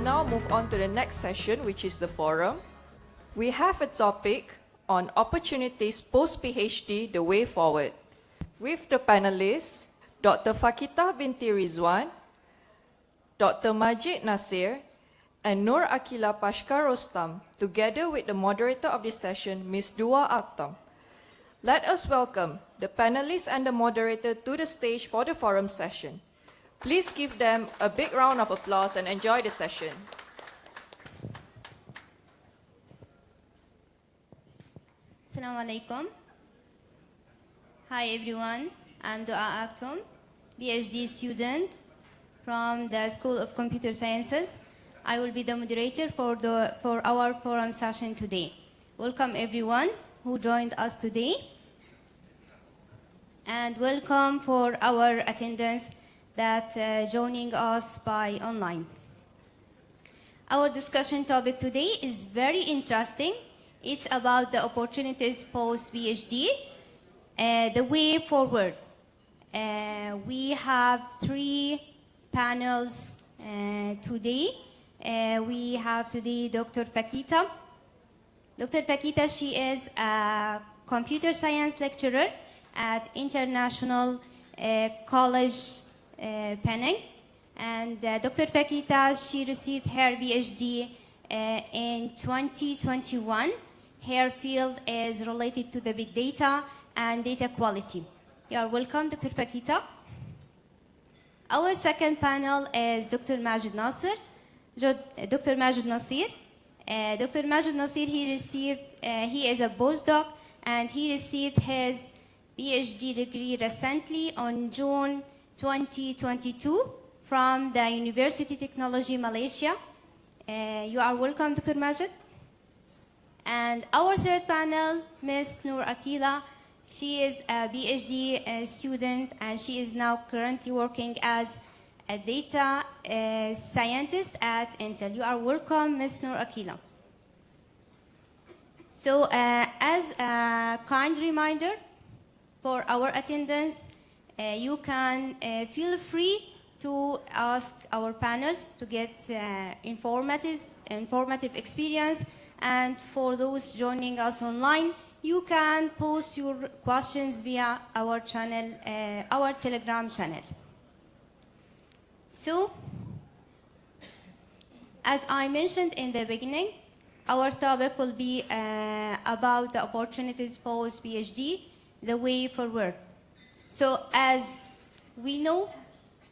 now move on to the next session, which is the forum. We have a topic on opportunities post-PhD, the way forward. With the panelists, Dr. Fakitah binti Rizwan, Dr. Majid Nasir, and Nur Akila Pashkar Rostam, together with the moderator of this session, Ms. Dua Akhtam. Let us welcome the panelists and the moderator to the stage for the forum session. Please give them a big round of applause and enjoy the session. Assalamu alaikum. Hi everyone, I'm Dua Akhtam, PhD student from the School of Computer Sciences. I will be the moderator for our forum session today. Welcome everyone who joined us today, and welcome for our attendants that joining us by online. Our discussion topic today is very interesting. It's about the opportunities post-PhD, the way forward. We have 3 panels today. We have today Dr. Fakitah. Dr. Fakitah, she is a computer science lecturer at International College Penang. And Dr. Fakitah, she received her PhD in 2021. Her field is related to the big data and data quality. You are welcome, Dr. Fakitah. Our second panel is Dr. Majid Nasir. Dr. Majid Nasir. Dr. Majid Nasir, he is a postdoc, and he received his PhD degree recently on June 2022 from the University Technology Malaysia. You are welcome, Dr. Majid. And our third panel, Ms. Nur Akila. She is a PhD student, and she is now currently working as a data scientist at Intel. You are welcome, Ms. Nur Akila. So as a kind reminder for our attendants, you can feel free to ask our panels to get informative experience. And for those joining us online, you can post your questions via our channel, our Telegram channel. So, as I mentioned in the beginning, our topic will be about the opportunities post-PhD, the way forward. So, as we know,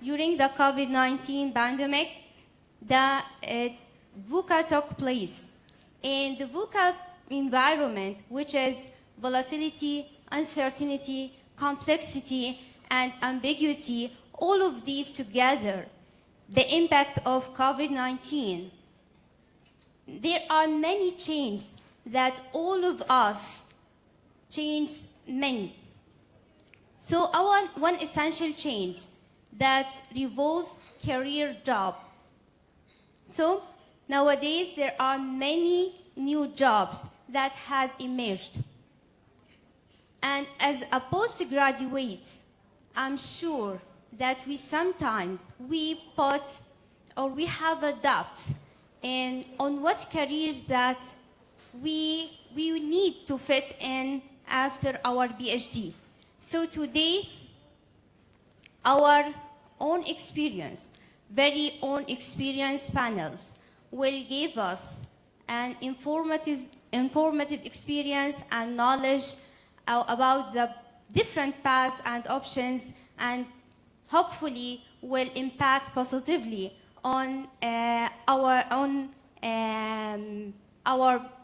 during the COVID-19 pandemic, the VUCA took place. In the VUCA environment, which is volatility, uncertainty, complexity, and ambiguity, all of these together, the impact of COVID-19, there are many changes that all of us changed many. So one essential change that revolves career job. So nowadays there are many new jobs that has emerged. And as a postgraduate, I'm sure that we sometimes put or we have a doubt on what careers that we need to fit in after our PhD. So today, our own experience, very own experience panels will give us an informative experience and knowledge about the different paths and options, and hopefully will impact positively on our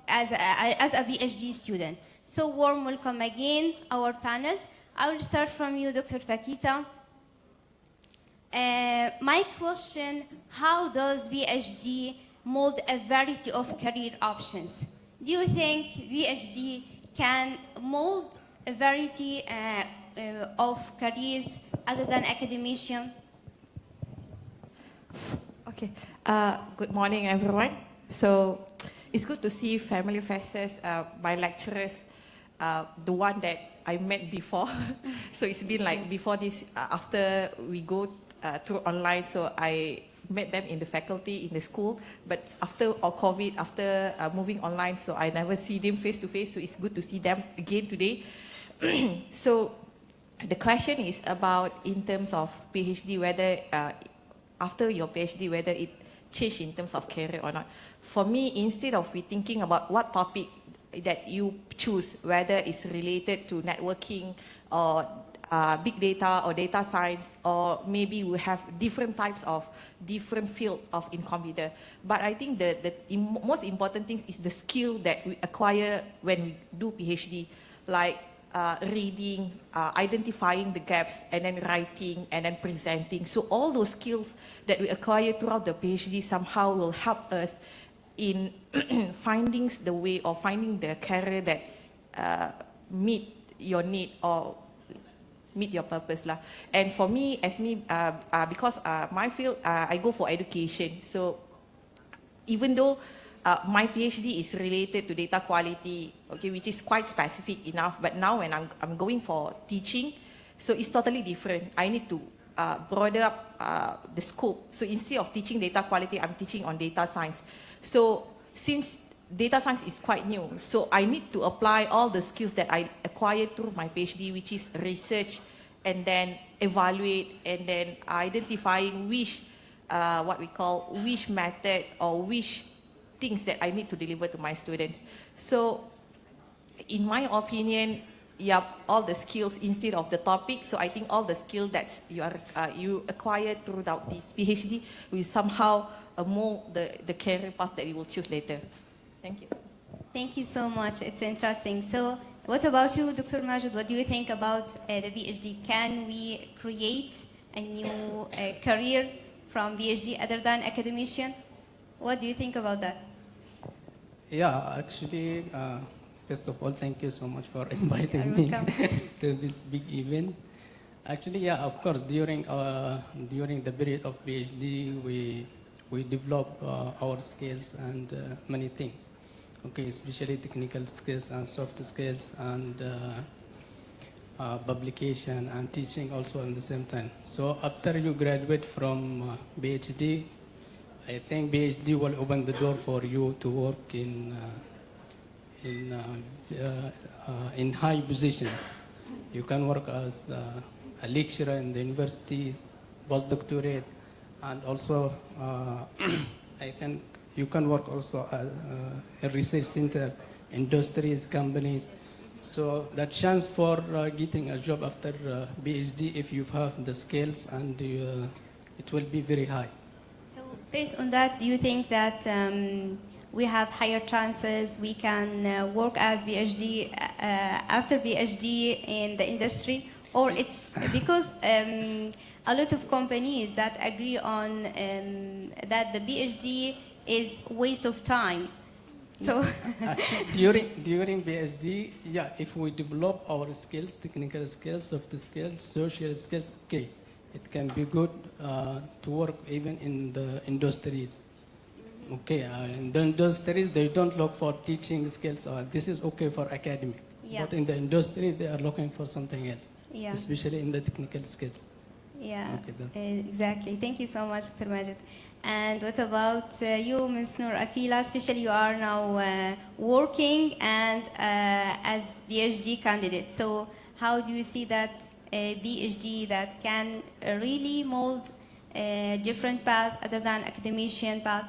as a PhD student. So warm welcome again, our panels. I will start from you, Dr. Fakitah. My question, how does PhD mold a variety of career options? Do you think PhD can mold a variety of careers other than academician? Okay. Good morning, everyone. So it's good to see familiar faces. My lecturers, the one that I met before. So it's been like before this, after we go through online. So I met them in the faculty, in the school, but after COVID, after moving online, so I never see them face to face, so it's good to see them again today. So the question is about, in terms of PhD, whether after your PhD, whether it changed in terms of career or not. For me, instead of we thinking about what topic that you choose, whether it's related to networking or big data or data science, or maybe we have different types of different field of in computer. But I think the most important thing is the skill that we acquire when we do PhD, like reading, identifying the gaps, and then writing, and then presenting. So all those skills that we acquire throughout the PhD somehow will help us in finding the way or finding the career that meet your need or meet your purpose lah. And for me, because my field, I go for education. So even though my PhD is related to data quality, okay, which is quite specific enough, but now when I'm going for teaching, so it's totally different. I need to broaden up the scope. So instead of teaching data quality, I'm teaching on data science. So since data science is quite new, so I need to apply all the skills that I acquired through my PhD, which is research, and then evaluate, and then identifying which, what we call, which method or which things that I need to deliver to my students. So in my opinion, yeah, all the skills instead of the topic. So I think all the skills that you acquired throughout this PhD will somehow mold the career path that you will choose later. Thank you. Thank you so much. It's interesting. So what about you, Dr. Majid? What do you think about the PhD? Can we create a new career from PhD other than academician? What do you think about that? Yeah, actually, first of all, thank you so much for inviting You're me welcome. to this big event. Actually, yeah, of course, during the period of PhD, we develop our skills and many things. Okay, especially technical skills and soft skills and publication and teaching also at the same time. So after you graduate from PhD, I think PhD will open the door for you to work in high positions. You can work as a lecturer in the university, postdoctorate, and also I think you can work also at a research center, industries, companies. So the chance for getting a job after PhD, if you have the skills, and it will be very high. So based on that, do you think that we have higher chances, we can work as PhD after PhD in the industry? Or it's because a lot of companies that agree on that the PhD is waste of time. So Actually, during PhD, yeah, if we develop our skills, technical skills, soft skills, social skills, okay, it can be good to work even in the industries. Okay, in the industries, they don't look for teaching skills, or this is okay for academic. Yeah. But in the industry, they are looking for something else, yeah, especially in the technical skills. yeah, Okay, that's- exactly. Thank you so much, Dr. Majid. And what about you, Ms. Noor Akila? Especially you are now working and as PhD candidate. So how do you see that PhD that can really mold a different path other than academician path?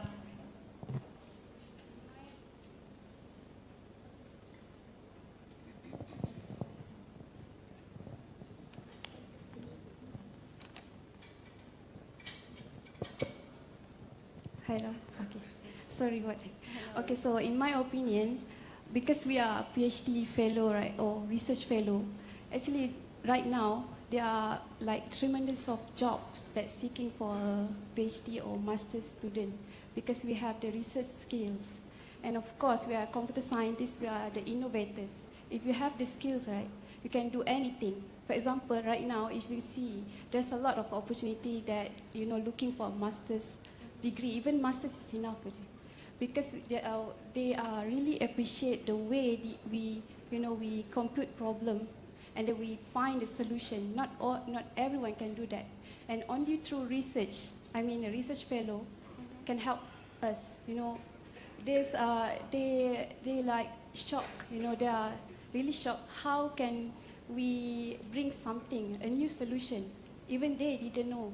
Hello. Okay. Sorry, what? Okay, so in my opinion, because we are PhD fellow, right, or research fellow, actually right now there are like tremendous of jobs that seeking for a PhD or master's student because we have the research skills, and of course we are computer scientists, we are the innovators. If you have the skills, right, you can do anything. For example, right now, if you see, there's a lot of opportunity that looking for a master's degree, even masters is enough already, because they are really appreciate the way we compute problem and then we find a solution. Not everyone can do that. and only through research, I mean a research fellow, can help us. You know, there's they like shocked. You know, they are really shocked. How can we bring something, a new solution? Even they didn't know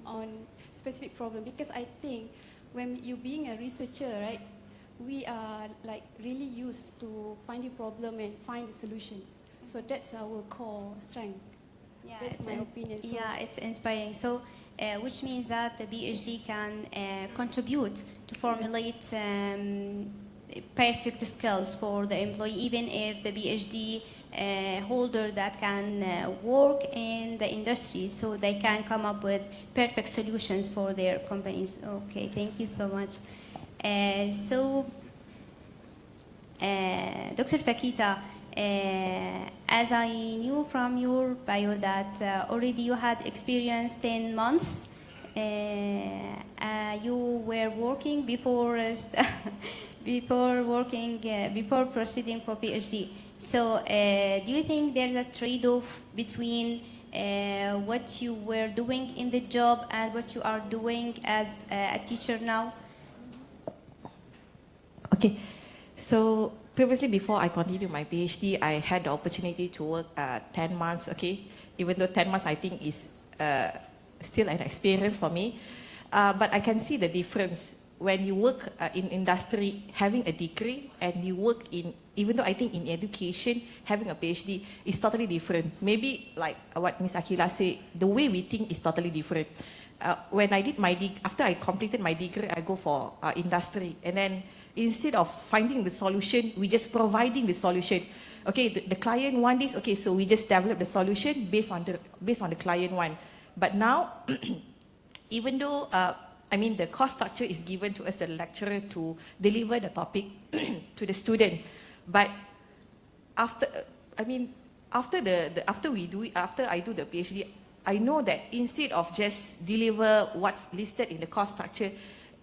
on specific problem, because I think when you being a researcher, right, we are like really used to finding problem and find a solution. So that's our core strength. Yeah, That's my opinion. So yeah, it's inspiring. So, which means that the PhD can contribute to formulate perfect skills for the employee, even if the PhD holder that can work in the industry, so they can come up with perfect solutions for their companies. Okay, thank you so much. Dr. Fakita, as I knew from your bio that already you had experience 10 months, you were working before before proceeding for PhD. So, do you think there's a trade-off between what you were doing in the job and what you are doing as a teacher now? Okay, so previously before I continued my PhD, I had the opportunity to work 10 months, okay? Even though 10 months I think is still an experience for me. But I can see the difference when you work in industry, having a degree, and you work in, even though I think in education, having a PhD is totally different. Maybe like what Ms. Akila said, the way we think is totally different. When I did my after I completed my degree, I go for industry, and then instead of finding the solution, we just providing the solution. Okay, the client want this, okay, so we just develop the solution based on the client want. But now, even though I mean the course structure is given to us, a lecturer, to deliver the topic to the student, but after after I do the PhD, I know that instead of just deliver what's listed in the course structure,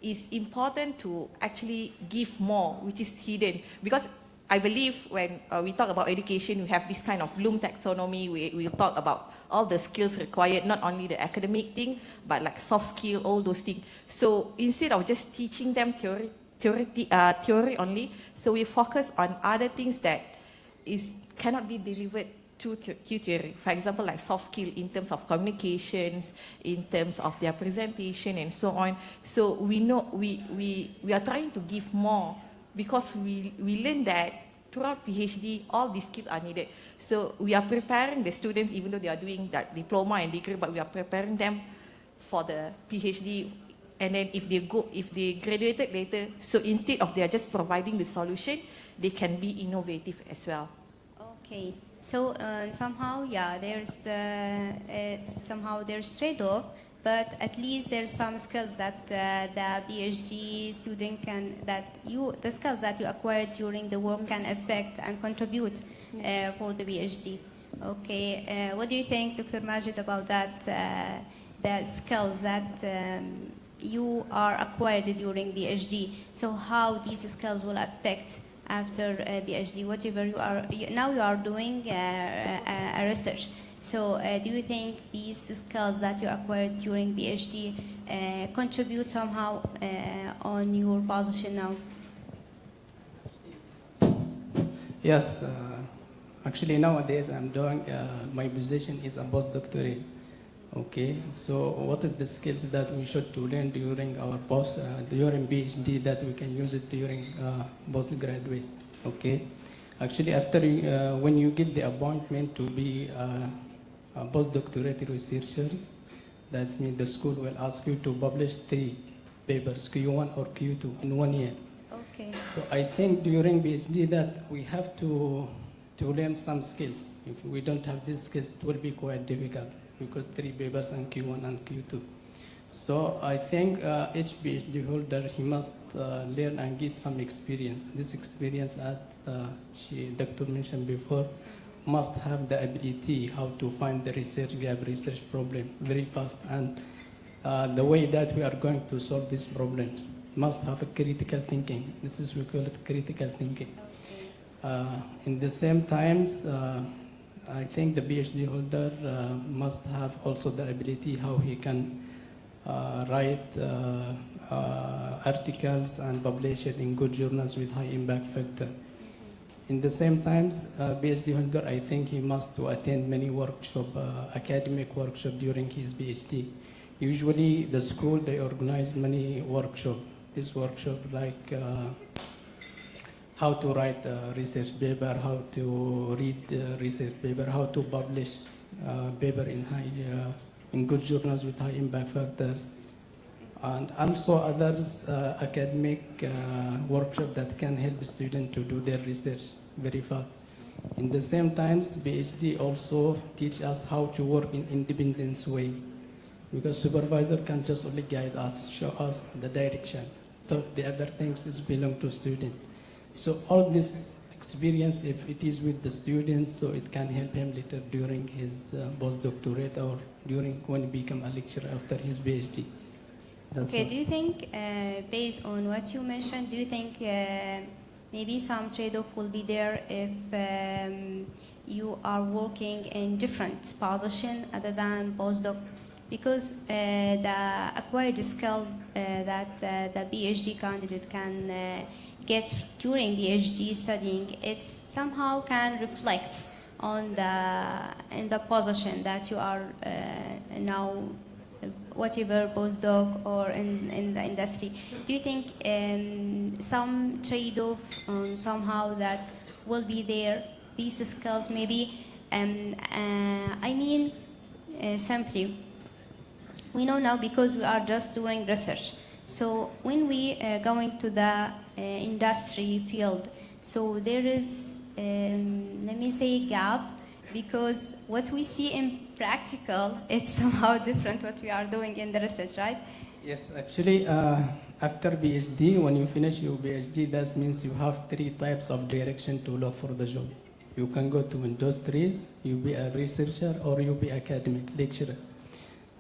it's important to actually give more, which is hidden. Because I believe when we talk about education, we have this kind of Bloom taxonomy. We talk about all the skills required, not only the academic thing, but like soft skill, all those things. So instead of just teaching them theory only, so we focus on other things that cannot be delivered through theory. For example, like soft skill in terms of communications, in terms of their presentation and so on. So we know we are trying to give more, because we learn that throughout PhD, all these skills are needed. So we are preparing the students, even though they are doing that diploma and degree, but we are preparing them for the PhD. And then if they graduated later, so instead of they are just providing the solution, they can be innovative as well. Okay. So somehow, yeah, there's trade-off, but at least there's some skills that the PhD student the skills that you acquired during the work can affect and contribute for the PhD. Okay, what do you think, Dr. Majid, about that? The skills that you are acquired during PhD. So how these skills will affect after PhD, whatever you are doing a research. So do you think these skills that you acquired during PhD contribute somehow on your position now? Yes, actually nowadays I'm doing, my position is a postdoctorate. Okay, so what are the skills that we should to learn during our during PhD that we can use it during postgraduate? Okay, actually after when you get the appointment to be a postdoctorate researchers, that means the school will ask you to publish 3 papers, Q1 or Q2 in 1 year. Okay. So I think during PhD that we have to learn some skills. If we don't have these skills, it will be quite difficult, because 3 papers and Q1 and Q2. So I think each PhD holder, he must learn and get some experience. This experience, as Dr. mentioned before, must have the ability how to find the research gap, research problem very fast, and the way that we are going to solve these problems must have a critical thinking. This is, we call it critical thinking. In the same times, I think the PhD holder must have also the ability how he can write articles and publish it in good journals with high impact factor. In the same times, PhD holder, I think he must to attend many workshop, academic workshop during his PhD. Usually the school, they organize many workshop. This workshop like how to write a research paper, how to read research paper, how to publish paper in good journals with high impact factors, and also others academic workshop that can help students to do their research very fast. In the same times, PhD also teach us how to work in independent way, because supervisor can just only guide us, show us the direction. The other things is belong to student. So all this experience, if it is with the student, so it can help him later during his postdoctorate or during when he become a lecturer after his PhD. Okay, do you think, based on what you mentioned, do you think maybe some trade-off will be there if you are working in different position other than postdoc? Because the acquired skill that the PhD candidate can get during PhD studying, it somehow can reflect on the position that you are now, whatever postdoc or in the industry. Do you think some trade-off somehow that will be there, these skills maybe, I mean simply, we know now because we are just doing research. So when we going to the industry field, so there is, let me say, gap, because what we see in practical, it's somehow different what we are doing in the research, right? Yes, actually, after PhD, when you finish your PhD, that means you have 3 types of direction to look for the job. You can go to industries, you be a researcher, or you be academic lecturer.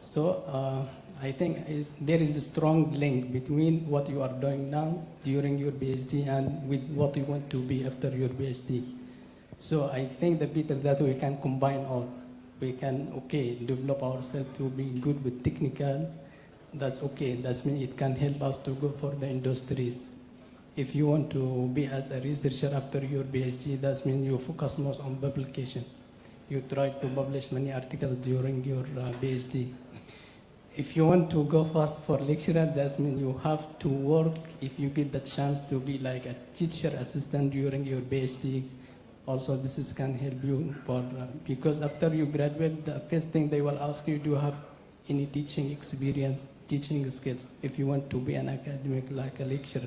So I think there is a strong link between what you are doing now during your PhD and with what you want to be after your PhD. So I think the better that we can combine all. We can, okay, develop ourselves to be good with technical. That's okay. That means it can help us to go for the industries. If you want to be as a researcher after your PhD, that means you focus most on publication. You try to publish many articles during your PhD. If you want to go fast for lecturer, that means you have to work, if you get the chance to be like a teacher assistant during your PhD. Also, this can help you for, because after you graduate, the first thing they will ask you, do you have any teaching experience, teaching skills, if you want to be an academic like a lecturer.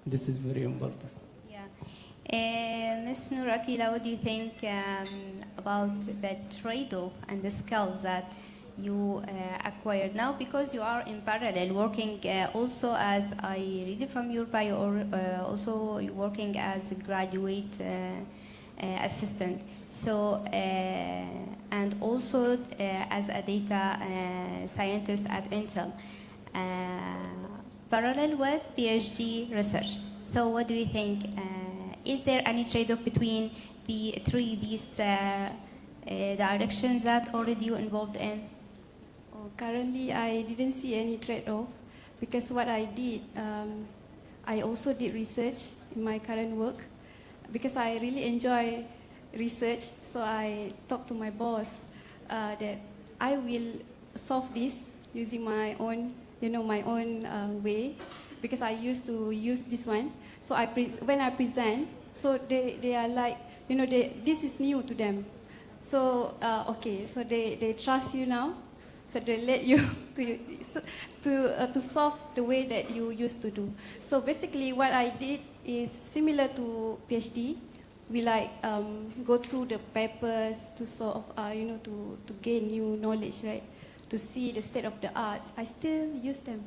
This is very important. Yeah. Ms. Nur Akila, what do you think about the trade-off and the skills that you acquired now, because you are in parallel working also, as I read it from your bio, or also working as a graduate assistant, so and also as a data scientist at Intel, parallel with PhD research. So what do you think? Is there any trade-off between these directions that already you involved in? Currently, I didn't see any trade-off, because what I did, I also did research in my current work, because I really enjoy research. So I talked to my boss that I will solve this using my own, my own way, because I used to use this one. So when I present, so they are like, this is new to them. So okay, so they trust you now. So they let you to solve the way that you used to do. So basically, what I did is similar to PhD. We go through the papers to sort of to gain new knowledge, right? To see the state of the arts. I still use them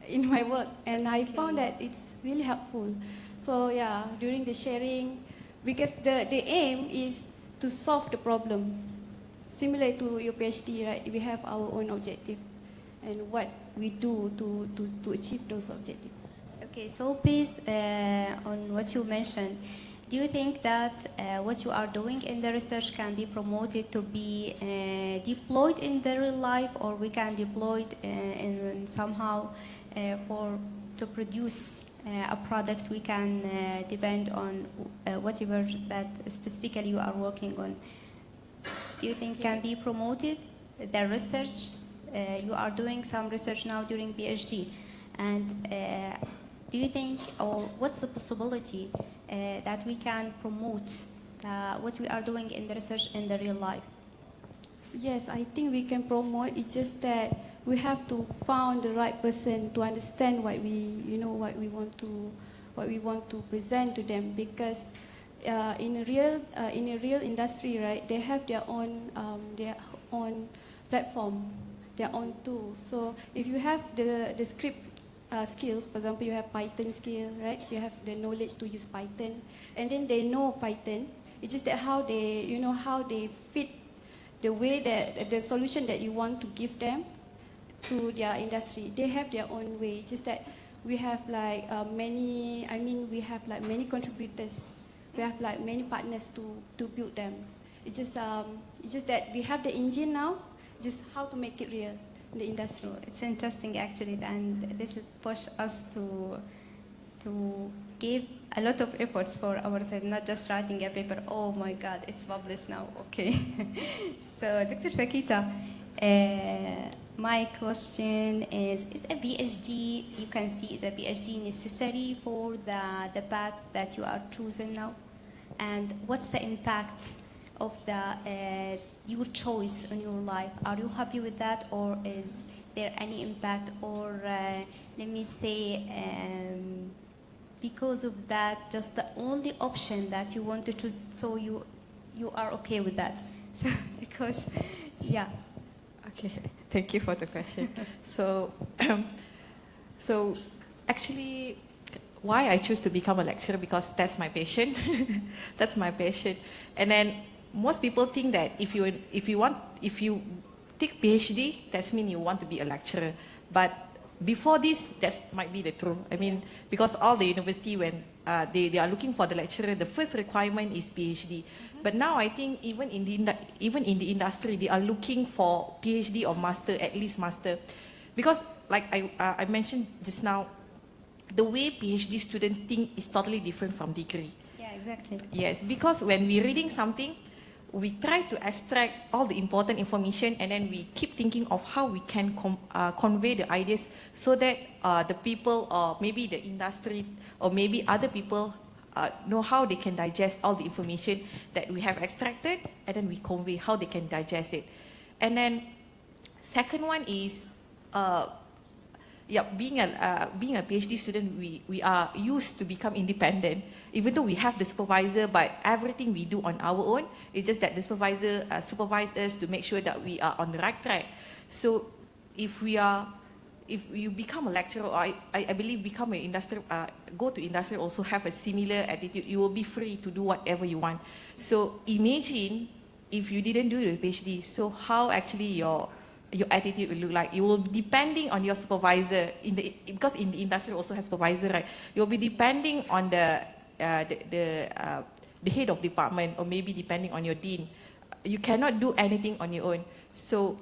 in my work, and I found that it's really helpful. So yeah, during the sharing, because the aim is to solve the problem. Similar to your PhD, right? We have our own objective and what we do to achieve those objectives. Okay, so based on what you mentioned, do you think that what you are doing in the research can be promoted to be deployed in the real life, or we can deploy it in somehow to produce a product we can depend on whatever that specifically you are working on? Do you think can be promoted, the research? You are doing some research now during PhD, and do you think, or what's the possibility that we can promote what we are doing in the research in the real life? Yes, I think we can promote. It's just that we have to find the right person to understand what we want to present to them. Because in a real industry, right, they have their own platform, their own tools. So if you have the script skills, for example, you have Python skill, right? You have the knowledge to use Python, and then they know Python. It's just that how they fit the way that the solution that you want to give them to their industry. They have their own way. It's just that we have like many contributors. We have like many partners to build them. It's just that we have the engine now. Just how to make it real in the industry. So it's interesting actually, and this is push us to give a lot of efforts for ourselves, not just writing a paper. Oh my God, it's published now. Okay. So, Dr. Fakita, my question is a PhD, you can see, is a PhD necessary for the path that you are choosing now? And what's the impact of your choice on your life? Are you happy with that, or is there any impact, or let me say, because of that, just the only option that you want to choose, so you are okay with that? So, because, yeah. Okay, thank you for the question. So actually, why I choose to become a lecturer, because that's my passion. That's my passion. And then most people think that if you take PhD, that means you want to be a lecturer. But before this, that might be the truth. I mean, because all the university, when they are looking for the lecturer, the first requirement is PhD. But now I think even in the industry, they are looking for PhD or master, at least master. Because like I mentioned just now, the way PhD students think is totally different from degree. Yeah, exactly. Yes, because when we're reading something, we try to extract all the important information, and then we keep thinking of how we can convey the ideas so that the people, or maybe the industry, or maybe other people know how they can digest all the information that we have extracted, and then we convey how they can digest it. And then second one is, being a PhD student, we are used to become independent. Even though we have the supervisor, but everything we do on our own. It's just that the supervisor supervises us to make sure that we are on the right track. So if you become a lecturer, or I believe become an industry, go to industry, also have a similar attitude. You will be free to do whatever you want. So imagine if you didn't do the PhD, so how actually your attitude will look like. You will be depending on your supervisor, because in the industry also has supervisor, right? You'll be depending on the head of department, or maybe depending on your dean. You cannot do anything on your own. So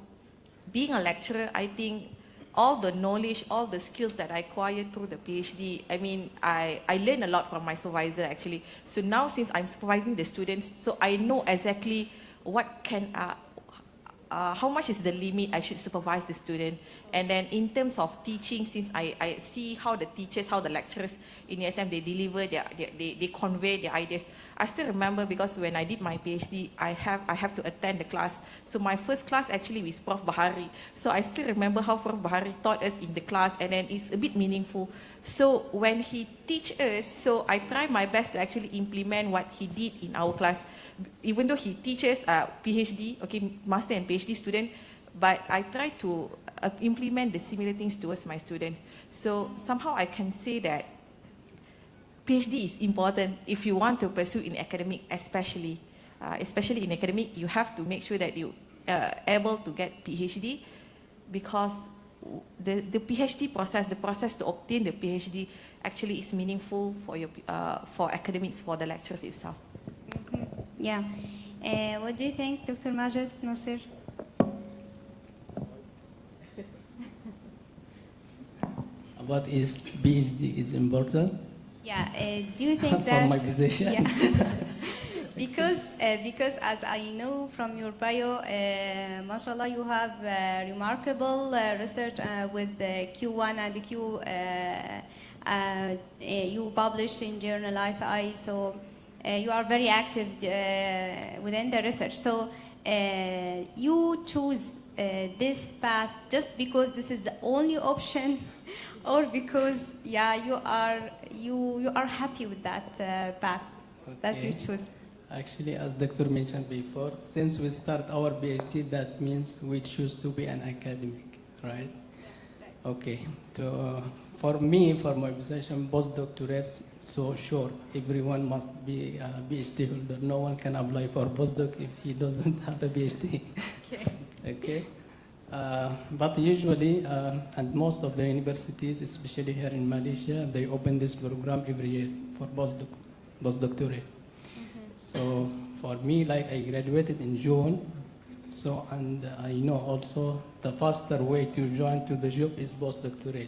being a lecturer, I think all the knowledge, all the skills that I acquired through the PhD, I mean, I learned a lot from my supervisor actually. So now since I'm supervising the students, so I know exactly what can, how much is the limit I should supervise the student. And then in terms of teaching, since I see how the teachers, how the lecturers in ESM, they deliver, they convey their ideas. I still remember, because when I did my PhD, I have to attend the class. So my first class actually was Prof. Bahari. So I still remember how Prof. Bahari taught us in the class, and then it's a bit meaningful. So when he teach us, so I try my best to actually implement what he did in our class. Even though he teaches PhD, okay, master and PhD student, but I try to implement the similar things towards my students. So somehow I can say that PhD is important if you want to pursue in academic, especially in academic. You have to make sure that you are able to get PhD, because the PhD process, the process to obtain the PhD, actually is meaningful for academics, for the lecturers itself. Yeah. What do you think, Dr. Majid, Nasir? About if PhD is important Yeah. Do you think that? for my position? Yeah. because as I know from your bio, mashallah, you have remarkable research with Q1 and Q. You published in journal ISI, so you are very active within the research. So you choose this path just because this is the only option, or because you are happy with that path that you choose. Actually, as Dr. mentioned before, since we start our PhD, that means we choose to be an academic, right? Okay. For me, for my position, postdoctorate, so sure, everyone must be a PhD holder. No one can apply for postdoc if he doesn't have a PhD. Okay. Okay. But usually, and most of the universities, especially here in Malaysia, they open this program every year for postdoctorate. So for me, like I graduated in June, so and I know also the faster way to join to the job is postdoctorate.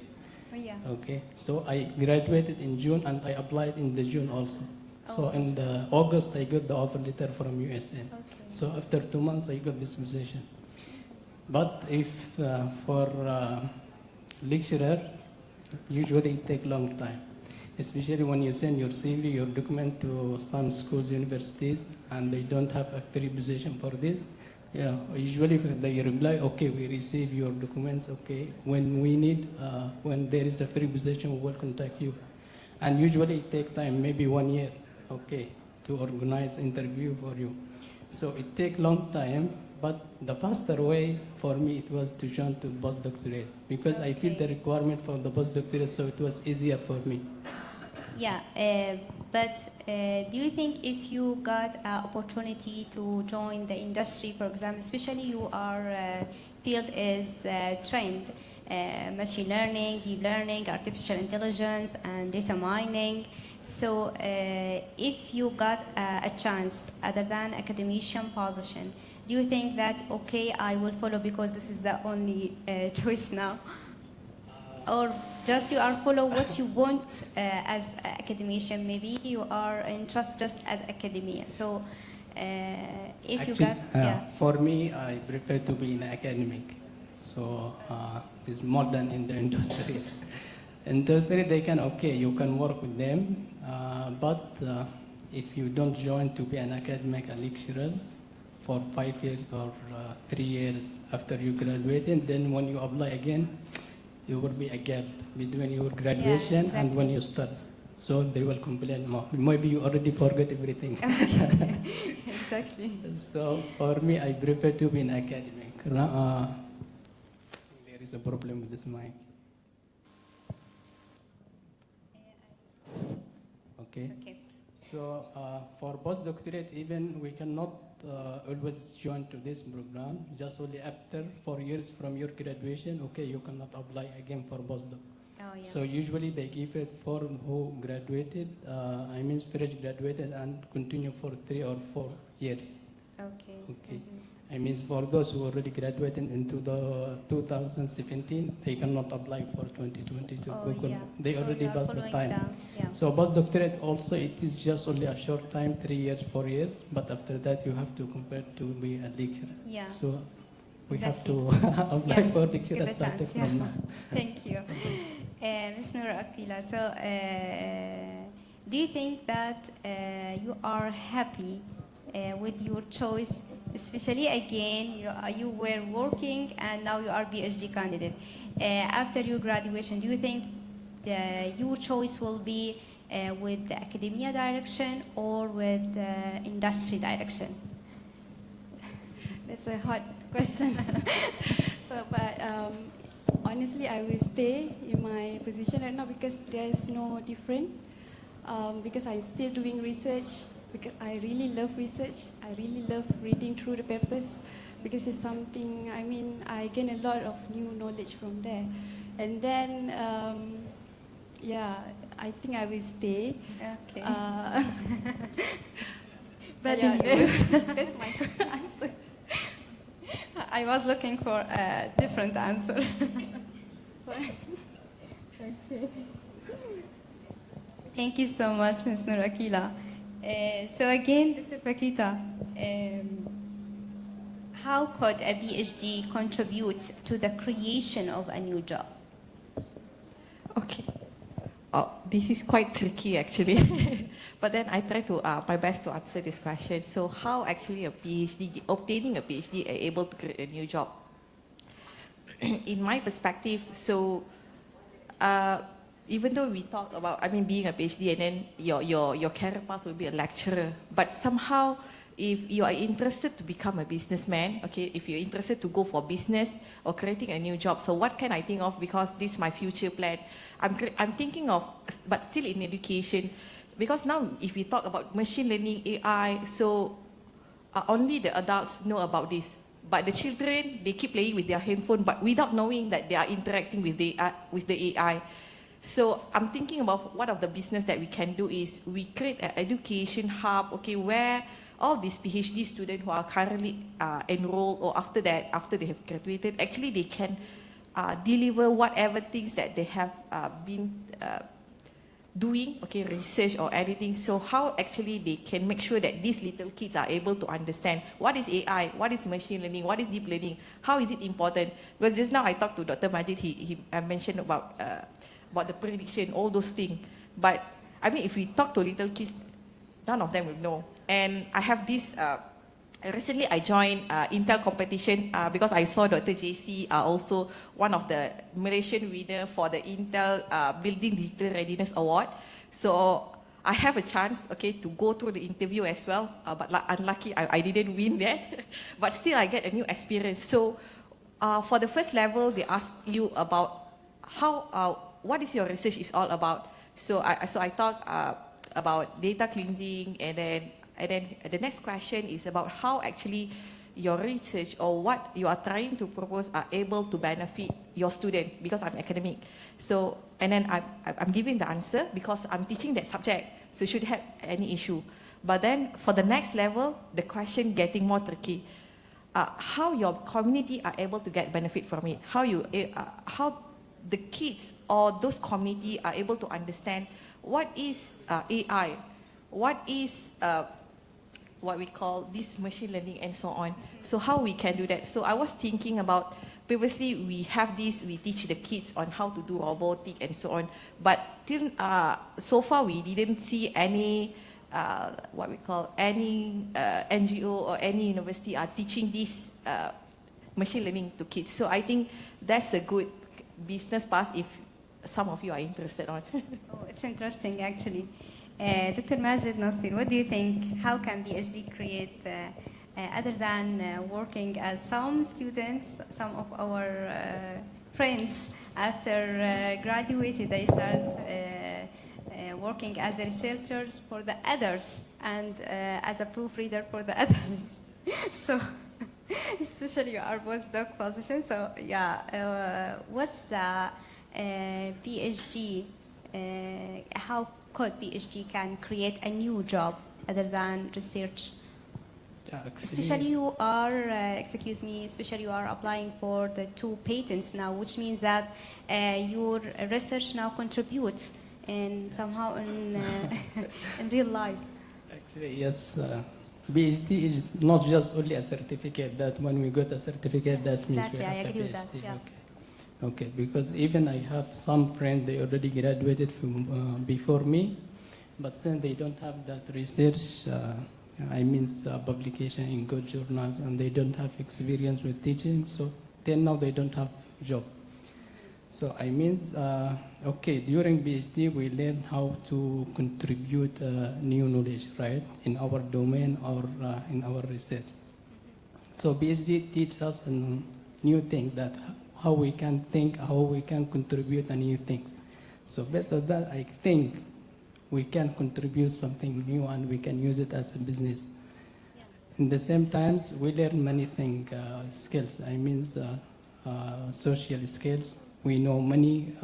Oh, yeah. Okay, so I graduated in June and I applied in the June also. So Oh, in the August I got the offer letter from USN. Okay. So after 2 months I got this position. But if for lecturer, usually it take long time, especially when you send your CV, your document to some schools, universities, and they don't have a free position for this. Yeah, usually they reply, okay, we receive your documents, okay. When we need, when there is a free position, we will contact you. And usually it take time, maybe 1 year, okay, to organize interview for you. So it take long time, but the faster way for me, it was to join to postdoctorate, because I feel the requirement for the postdoctorate, so it was easier for me. Yeah, but do you think if you got an opportunity to join the industry, for example, especially your field is trained, machine learning, deep learning, artificial intelligence, and data mining. So if you got a chance other than academician position, do you think that, okay, I will follow because this is the only choice now? Or just you are follow what you want as an academician? Maybe you are interested just as academia. So if Actually, you got, yeah. for me, I prefer to be in academic. So it's more than in the industries. Industry, they can, okay, you can work with them, but if you don't join to be an academic lecturer for 5 years or 3 years after you graduated, then when you apply again, there will be a gap between your graduation exactly. and when you start. So they will complain more. Maybe you already forget everything. Okay. Exactly. So for me, I prefer to be an academic. There is a problem with this mic. Okay. Okay. So for postdoctorate, even we cannot always join to this program. Just only after 4 years from your graduation, okay, you cannot apply again for postdoc. Oh, yeah. So usually they give it for who graduated, I mean fresh graduated and continue for 3 or 4 years. Okay. Okay. Mhm. I mean for those who already graduated into the 2017, they cannot apply for 2022 Oh, because yeah. they So already you are passed the following time. down, yeah. So postdoctorate also it is just only a short time, 3 years, 4 years, but after that you have to compare to be a lecturer. Yeah. So we have Exactly. to apply Yeah. for Give lecturer a starting chance, from yeah. now. Thank you. Ms. Noor Akila, so do you think that you are happy with your choice, especially again, you were working and now you are PhD candidate. After your graduation, do you think your choice will be with the academia direction or with the industry direction? That's a hard question. So, but honestly, I will stay in my position right now because there's no different. Because I'm still doing research because I really love research. I really love reading through the papers because it's something, I mean, I gain a lot of new knowledge from there. And then, yeah, I think I will stay. Okay. But Yeah, that's my answer. I was looking for a different answer. Thank you so much, Ms. Nurakila. So again, Dr. Pakita, how could a PhD contribute to the creation of a new job? Okay. Oh, this is quite tricky actually. But then I try to my best to answer this question. So how actually a PhD, obtaining a PhD, are able to create a new job? In my perspective, so even though we talk about, I mean, being a PhD and then your career path will be a lecturer, but somehow if you are interested to become a businessman, okay, if you're interested to go for business or creating a new job, so what can I think of? Because this is my future plan. I'm thinking of, but still in education, because now if we talk about machine learning, AI, so only the adults know about this. But the children, they keep playing with their handphone, but without knowing that they are interacting with the AI. So I'm thinking about what of the business that we can do is we create an education hub, okay, where all these PhD students who are currently enrolled or after that, after they have graduated, actually they can deliver whatever things that they have been doing, okay, research or anything. So how actually they can make sure that these little kids are able to understand what is AI, what is machine learning, what is deep learning, how is it important? Because just now I talked to Dr. Majid, he mentioned about the prediction, all those things. But I mean, if we talk to little kids, none of them will know. And I have this, recently I joined Intel competition because I saw Dr. JC also one of the Malaysian winner for the Intel Building Digital Readiness Award. So I have a chance, okay, to go through the interview as well, but unlucky I didn't win that. But still I get a new experience. So for the first level, they ask you about how, what is your research is all about. So I talk about data cleansing, and then the next question is about how actually your research or what you are trying to propose are able to benefit your student, because I'm academic. So, and then I'm giving the answer because I'm teaching that subject, so should have any issue. But then for the next level, the question getting more tricky. How your community are able to get benefit from it, how the kids or those community are able to understand what is AI, what is what we call this machine learning and so on. So how we can do that. So I was thinking about, previously we have this, we teach the kids on how to do robotic and so on, but till so far we didn't see any what we call any NGO or any university are teaching this machine learning to kids. So I think that's a good business path if some of you are interested on. Oh, it's interesting actually. Dr. Majid Nasir, what do you think? How can PhD create, other than working as some students, some of our friends after graduated, they start working as researchers for the others and as a proofreader for the others. So, especially our postdoc position. So, yeah, what's the PhD? How could PhD can create a new job other than research? Especially you are, excuse me, especially you are applying for the 2 patents now, which means that your research now contributes in somehow in real life. Actually, yes. PhD is not just only a certificate, that when we got a certificate, that means Exactly, we have I a agree PhD. with that, yeah. Okay, because even I have some friends, they already graduated from before me, but since they don't have that research, I mean publication in good journals, and they don't have experience with teaching, so then now they don't have job. So I mean, okay, during PhD we learn how to contribute new knowledge, right, in our domain or in our research. So PhD teaches us a new thing, that how we can think, how we can contribute a new things. So based on that, I think we can contribute something new and we can use it as a business. In the same times, we learn many things, skills. I mean, social skills. We know many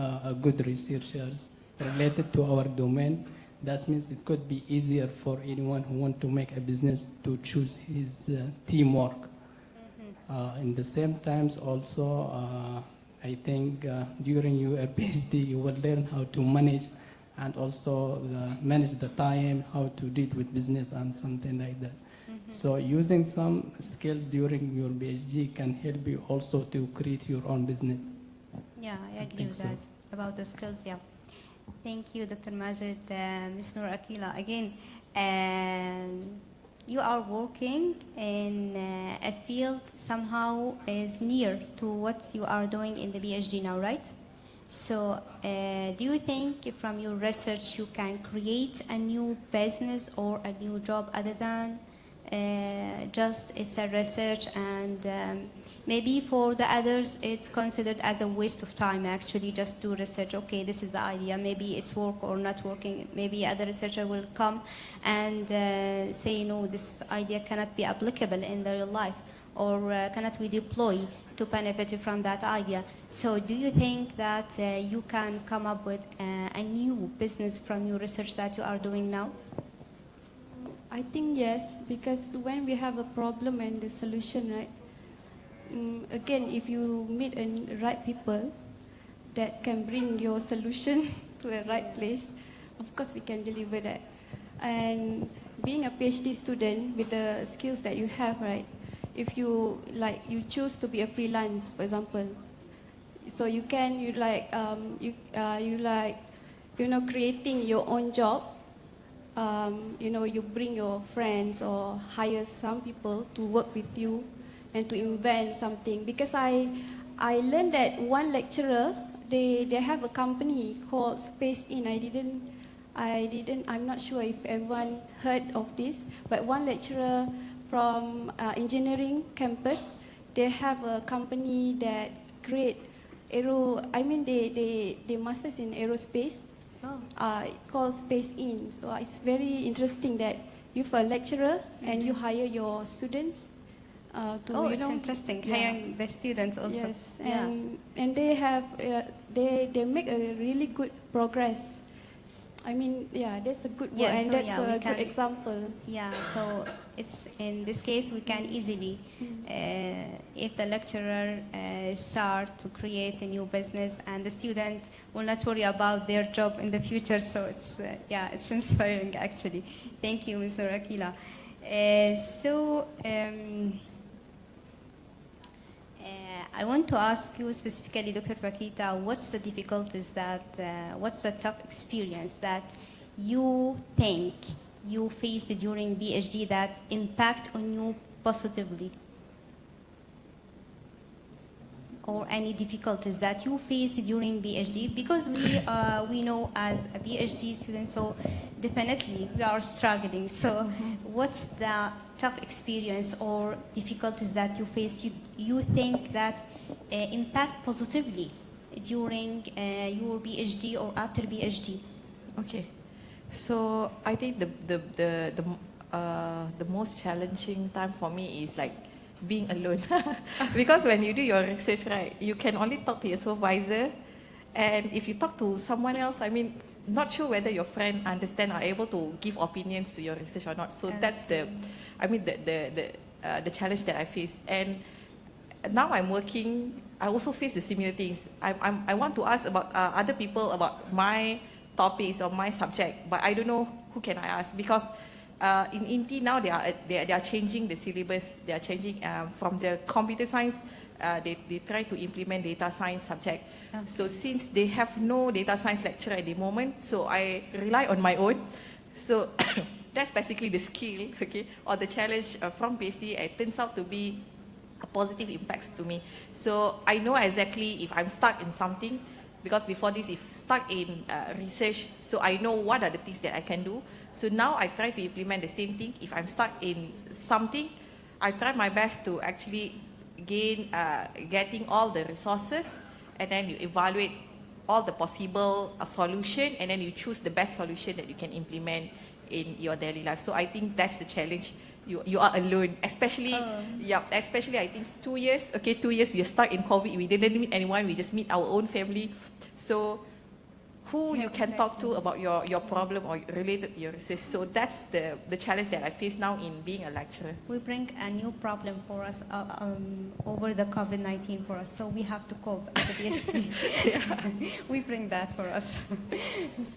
good researchers related to our domain. That means it could be easier for anyone who want to make a business to choose his teamwork. In the same times, also, I think during your PhD, you will learn how to manage and also manage the time, how to deal with business and something like that. So using some skills during your PhD can help you also to create your own business. Yeah, I agree with that about the skills. Yeah, thank you, Dr. Majid, Ms. Noor Akila. Again, you are working in a field somehow is near to what you are doing in the PhD now, right? So, do you think from your research you can create a new business or a new job other than just it's a research, and maybe for the others it's considered as a waste of time actually just do research. Okay, this is the idea, maybe it's work or not working. Maybe other researcher will come and say no, this idea cannot be applicable in the real life, or cannot we deploy to benefit from that idea. So do you think that you can come up with a new business from your research that you are doing now? I think yes, because when we have a problem and the solution, right? Again, if you meet the right people that can bring your solution to the right place, of course we can deliver that. And being a PhD student with the skills that you have, right? If you you choose to be a freelance, for example, so you can creating your own job. You bring your friends or hire some people to work with you and to invent something. Because I learned that one lecturer, they have a company called Space In. I'm not sure if everyone heard of this, but one lecturer from engineering campus, they have a company that create they masters in aerospace. Called Space In. So it's very interesting that you're a lecturer and you hire your students to. It's interesting hiring the students also. Yes, and they have they make a really good progress. I mean, that's a good work, and that's a good example. Yeah, so it's in this case we can easily, if the lecturer start to create a new business, and the student will not worry about their job in the future. So it's inspiring actually. Thank you, Ms. Noor Akila. I want to ask you specifically, Dr. Fakita, what's the difficulties what's the tough experience that you think you faced during PhD that impact on you positively? Or any difficulties that you faced during PhD? Because we know as a PhD student, so definitely we are struggling. So what's the tough experience or difficulties that you face you think that impact positively during your PhD or after PhD? Okay, so I think the most challenging time for me is like being alone. Because when you do your research, right, you can only talk to your supervisor, and if you talk to someone else, I mean, not sure whether your friend understand or able to give opinions to your research or not. So that's the challenge that I face. And now I'm working, I also face the similar things. I want to ask about other people about my topics or my subject, but I don't know who can I ask, because in INTI now they are changing the syllabus. They are changing from the computer science. They try to implement data science subject. Okay. So since they have no data science lecturer at the moment, so I rely on my own. So that's basically the skill, okay, or the challenge from PhD. It turns out to be a positive impacts to me. So I know exactly if I'm stuck in something, because before this, if stuck in research, so I know what are the things that I can do. So now I try to implement the same thing. If I'm stuck in something, I try my best to actually getting all the resources, and then you evaluate all the possible solution, and then you choose the best solution that you can implement in your daily life. So I think that's the challenge. You are alone, especially especially I think 2 years. Okay, 2 years we are stuck in COVID. We didn't meet anyone. We just meet our own family. So who you can talk to about your problem or related to your research. So that's the challenge that I face now in being a lecturer. We bring a new problem for us over the COVID-19 for us, so we have to cope as a PhD. We bring that for us.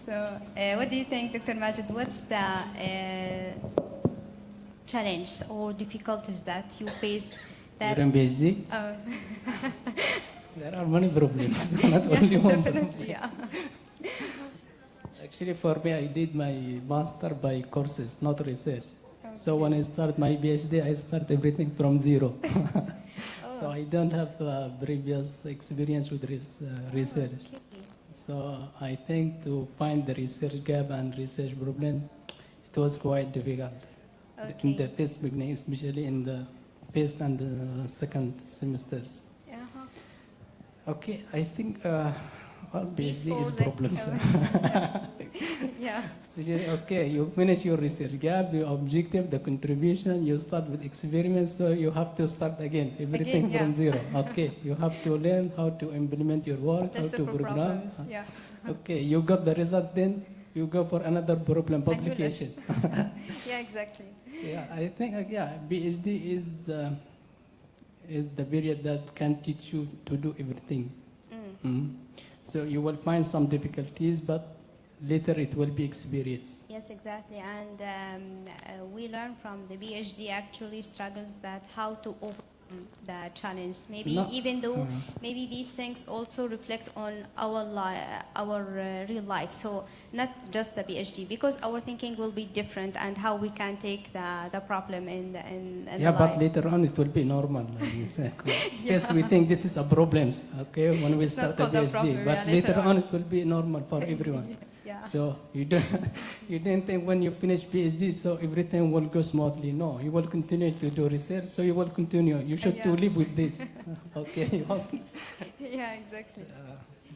So what do you think, Dr. Majid? What's the challenge or difficulties that you face? That During PhD, there are many problems, not only one. definitely, Actually, for me, I did my master by courses, not research. So when I start my PhD, I start everything from zero. So I don't have previous experience with research. Okay. So I think to find the research gap and research problem, it was quite difficult. In the first beginning, especially in the first and the second semesters. Okay, I think all PhD is problems. Yeah. Especially, okay, you finish your research gap, your objective, the contribution, you start with experiments, so you have to start again, everything from zero. Okay, you have to learn how to implement your work, That's how to program. Yeah. Okay, you got the result, then you go for another problem, publication. Yeah, exactly. Yeah, I think, PhD is the period that can teach you to do everything. So you will find some difficulties, but later it will be experience. Yes, exactly. And we learn from the PhD actually struggles that how to overcome the challenge. Maybe even though maybe these things also reflect on our real life. So not just the PhD, because our thinking will be different and how we can take the problem in Yeah, but life. later on it will be normal. Like you said. First we think this is a problem, okay, when we start a called a PhD, problem, but yeah, later later on it will be normal for everyone. Yeah. So you didn't think when you finish PhD, so everything will go smoothly. No, you will continue to do research, so you will continue. You should to live with this. Okay. Yeah, exactly.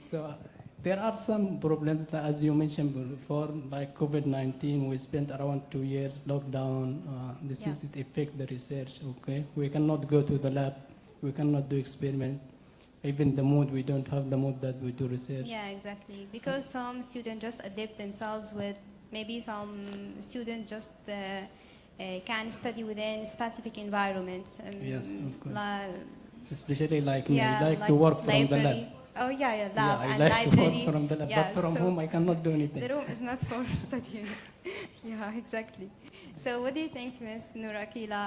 So there are some problems, as you mentioned before, like COVID-19. We spent around 2 years lockdown. This is it affect the research. Okay, we cannot go to the lab. We cannot do experiment. Even the mood, we don't have the mood that we do research. Yeah, exactly. Because some students just adapt themselves with, maybe some students just can study within specific environments. Yes, of course. Like, Especially like me, yeah, I like to work from the lab. Oh yeah, lab Yeah, I and like library. to work from the lab, Yeah, but from so home I cannot do anything. the room is not for studying. Yeah, exactly. So what do you think, Ms. Nurakila?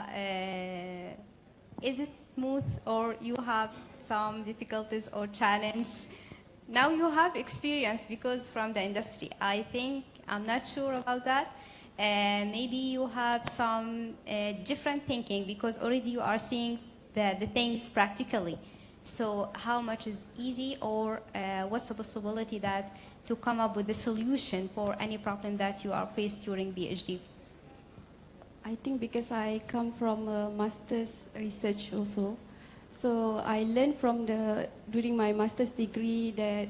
Is it smooth, or you have some difficulties or challenges? Now you have experience because from the industry. I think, I'm not sure about that. Maybe you have some different thinking because already you are seeing the things practically. So how much is easy, or what's the possibility that to come up with a solution for any problem that you are faced during PhD? I think because I come from a master's research also, so I learned from during my master's degree that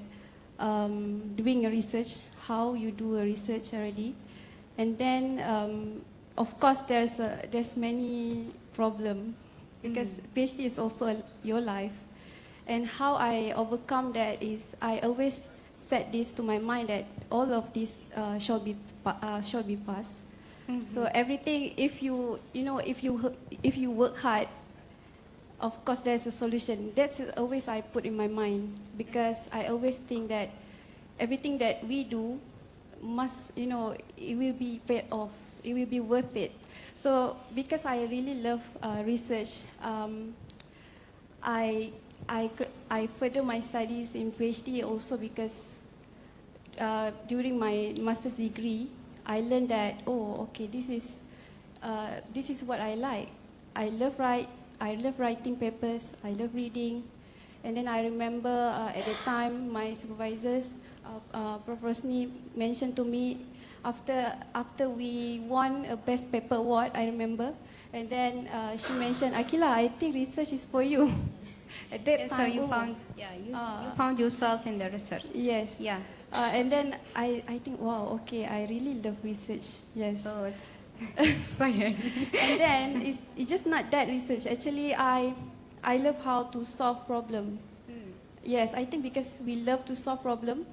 doing a research, how you do a research already, and then of course there's many problem because PhD is also your life, and how I overcome that is I always set this to my mind that all of this shall be passed. So everything, if you work hard, of course there's a solution. That's always I put in my mind, because I always think that everything that we do must, it will be paid off. It will be worth it. So because I really love research, I further my studies in PhD also because during my master's degree, I learned that, this is what I like. I love writing papers. I love reading, and then I remember at the time my supervisors, Prof. Rosni, mentioned to me after we won a best paper award. I remember, and then she mentioned, Akila, I think research is for you. At that So time, you oh, found, you found yourself in the research. yes. Yeah. And then I think, wow, okay, I really love research. Yes. So it's inspiring. And then it's just not that research. Actually, I love how to solve problem. Yes, I think because we love to solve problem,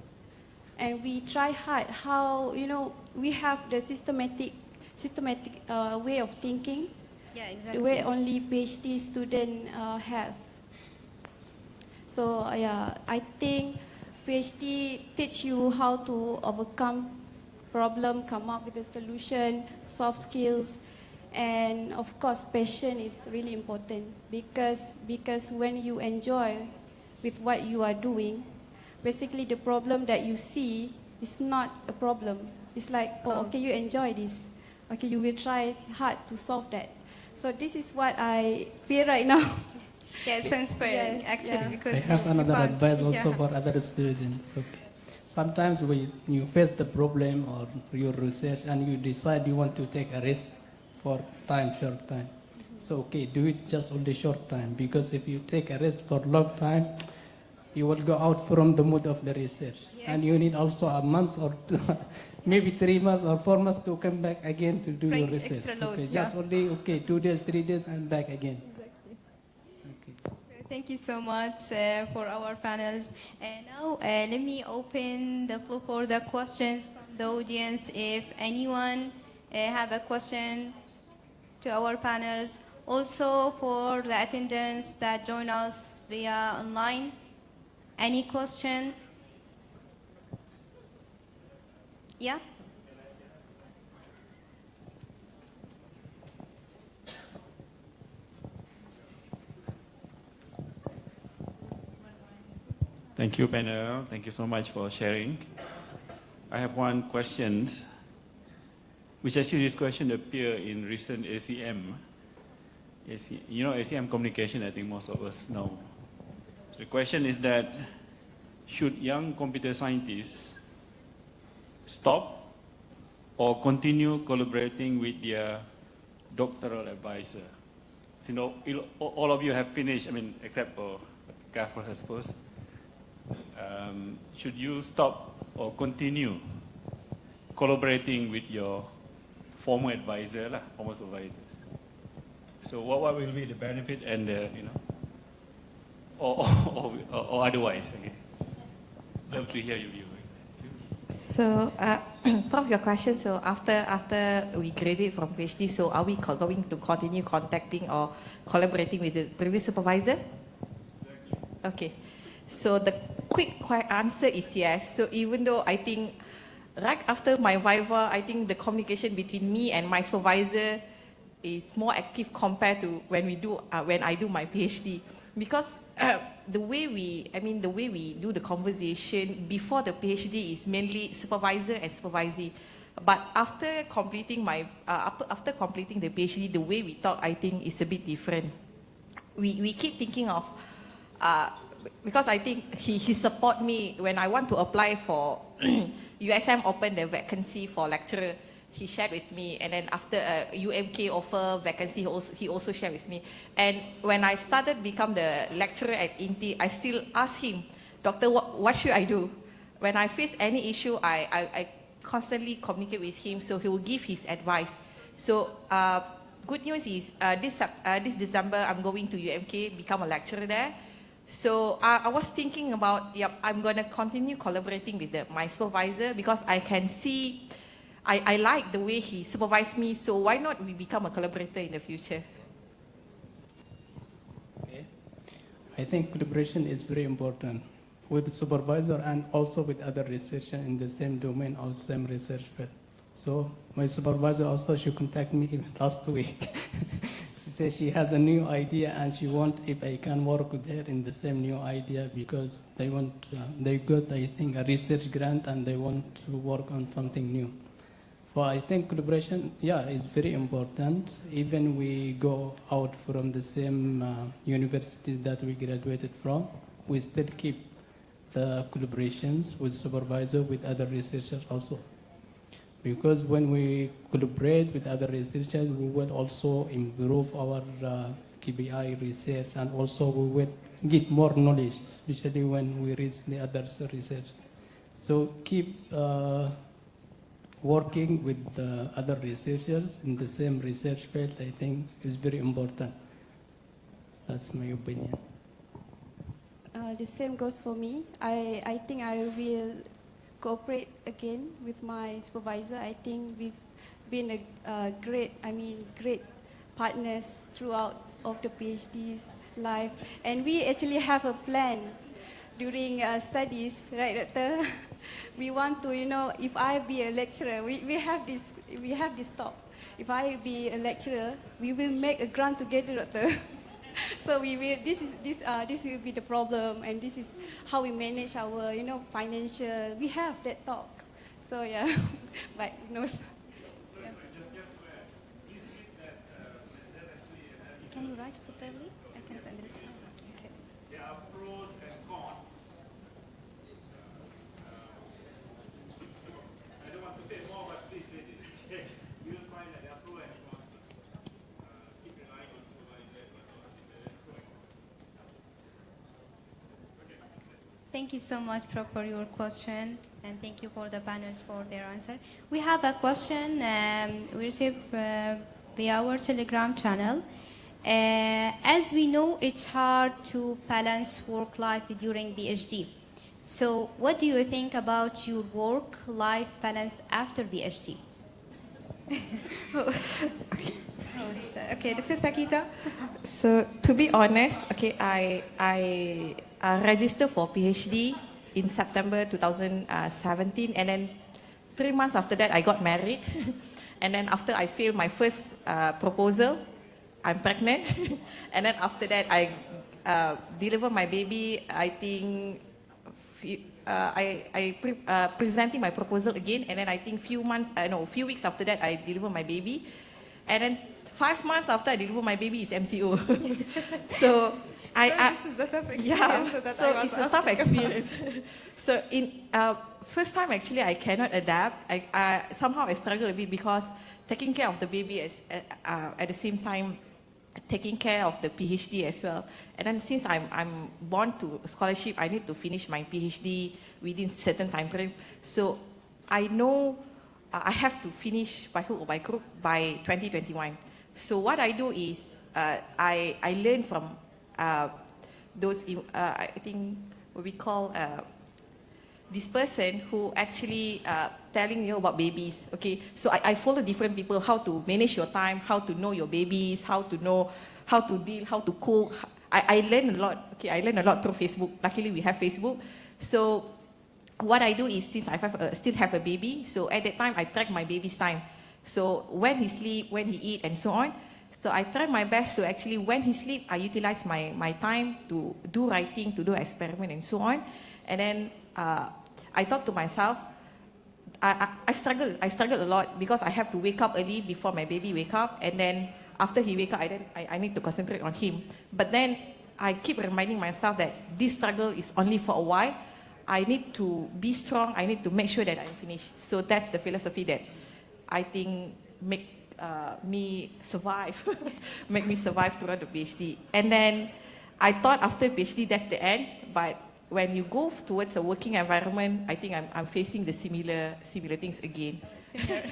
and we try hard how we have the systematic way of thinking, Yeah, the exactly. way only PhD student have. So yeah, I think PhD teach you how to overcome problem, come up with a solution, soft skills, and of course passion is really important because when you enjoy with what you are doing, basically the problem that you see is not a problem. It's like, oh, okay, you enjoy this. Okay, you will try hard to solve that. So this is what I feel right now. Yeah, it's inspiring Yes, actually yeah. because I have you another found- advice also yeah. for other students. Okay. Sometimes when you face the problem or your research and you decide you want to take a risk for short time. So okay, do it just only short time, because if you take a risk for long time, you will go out from the mood of the research. Yeah. And you need also a month or two, maybe 3 months or 4 months to come back again to do Bring your research. extra load, Okay, yeah. just only 2 days, 3 days and back again. Okay. Thank you so much for our panels. And now let me open the floor for the questions from the audience. If anyone have a question to our panels, also for the attendants that join us via online, any question? Yeah? Thank you, panel. Thank you so much for sharing. I have one question, which actually this question appeared in recent ACM. You know, ACM communication, I think most of us know. The question is that, should young computer scientists stop or continue collaborating with their doctoral advisor? So, you know, all of you have finished, I mean, except for Gaffer, I suppose. Should you stop or continue collaborating with your former advisor, former supervisors? So what will be the benefit and you know, or otherwise? Okay. Love to hear your view. So, part of your question, so after we graduate from PhD, so are we going to continue contacting or collaborating with the previous supervisor? Okay. So the quick answer is yes. So even though I think right after my Viva, I think the communication between me and my supervisor is more active compared to when I do my PhD, because the way we do the conversation before the PhD is mainly supervisor and supervisee, but after completing the PhD, the way we talk, I think, is a bit different. We keep thinking of because I think he support me when I want to apply for USM open the vacancy for lecturer. He shared with me, and then after UMK offer vacancy, he also shared with me. And when I started become the lecturer at INTI, I still ask him, Doctor, what should I do? When I face any issue, I constantly communicate with him, so he will give his advice. So good news is this December I'm going to UMK, become a lecturer there. So I was thinking about, I'm going to continue collaborating with my supervisor, because I can see, I like the way he supervised me, so why not we become a collaborator in the future? Okay. I think collaboration is very important with the supervisor and also with other researchers in the same domain or same research field. So my supervisor also, she contacted me last week. She said she has a new idea and she wants if I can work with her in the same new idea, because they got, I think, a research grant and they want to work on something new. So I think collaboration, is very important. Even we go out from the same university that we graduated from, we still keep the collaborations with supervisor, with other researchers also. because when we collaborate with other researchers, we will also improve our KPI research, and also we will get more knowledge, especially when we reach the other research. So keep working with other researchers in the same research field, I think, is very important. That's my opinion. The same goes for me. I think I will cooperate again with my supervisor. I think we've been great partners throughout of the PhD's life. And we actually have a plan during studies, right, Doctor? We want to, if I be a lecturer, we have this thought. If I be a lecturer, we will make a grant together, Doctor. So we will. This will be the problem, and this is how we manage our, financial. We have that talk. So yeah, but no. Yeah. Can you write properly? I can't understand. Okay. There are pros and cons. I don't want to say more, but please read it. Okay. You will find that there are pros and cons. Keep relying on supervisor. Thank you so much, Prof, for your question, and thank you for the panelists for their answer. We have a question we received via our Telegram channel. As we know, it's hard to balance work-life during PhD. So what do you think about your work-life balance after PhD? Okay, Dr. Pakita. So to be honest, okay, I registered for PhD in September 2017, and then 3 months after that I got married, and then after I failed my first proposal, I'm pregnant, and then after that I delivered my baby. I think presenting my proposal again, and then I think few weeks after that I delivered my baby, and then 5 months after I delivered my baby is MCO. So this is a tough experience. So it's a tough experience. So in first time actually I cannot adapt. Somehow I struggle a bit because taking care of the baby is at the same time taking care of the PhD as well. And then since I'm born to scholarship, I need to finish my PhD within certain time frame. So I know I have to finish by hook or by crook by 2021. So what I do is I learn from those, I think what we call this person who actually telling you about babies. Okay, so I follow different people, how to manage your time, how to know your babies, how to know how to deal, how to cook. I learn a lot. Okay, I learn a lot through Facebook. Luckily we have Facebook. So what I do is, since I still have a baby, so at that time I track my baby's time. So when he sleep, when he eat, and so on. So I try my best to actually, when he sleep, I utilize my time to do writing, to do experiment, and so on. And then I thought to myself, I struggle a lot because I have to wake up early before my baby wake up, and then after he wake up, I need to concentrate on him. But then I keep reminding myself that this struggle is only for a while. I need to be strong. I need to make sure that I'm finished. So that's the philosophy that I think make me survive, make me survive throughout the PhD. And then I thought after PhD that's the end, but when you go towards a working environment, I think I'm facing the similar things again. Similar.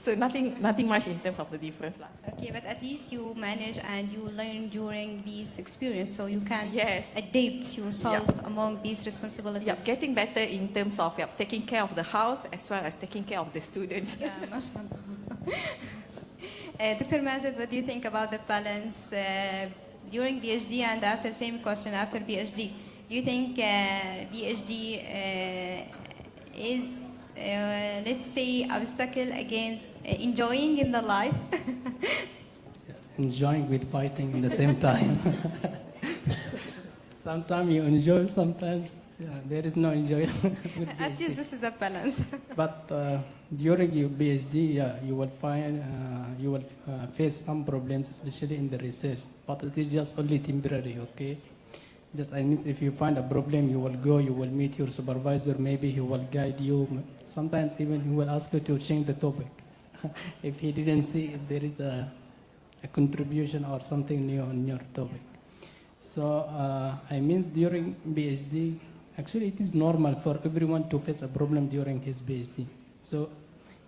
So nothing much in terms of the difference lah. Okay, but at least you manage and you learn during this experience, so you can Yes. adapt yourself among these responsibilities. Yeah, getting better in terms of taking care of the house as well as taking care of the students. Yeah, mashallah. Dr. Majid, what do you think about the balance during PhD and after? Same question after PhD. Do you think PhD is, let's say, obstacle against enjoying in the life? Enjoying with fighting in the same time. Sometimes you enjoy, sometimes there is no enjoyment. At least this is a balance. But during your PhD, you will find you will face some problems, especially in the research. But it is just only temporary, okay? Just I mean, if you find a problem, you will go, you will meet your supervisor. Maybe he will guide you. Sometimes even he will ask you to change the topic if he didn't see there is a contribution or something new on your topic. So I mean, during PhD, actually it is normal for everyone to face a problem during his PhD. So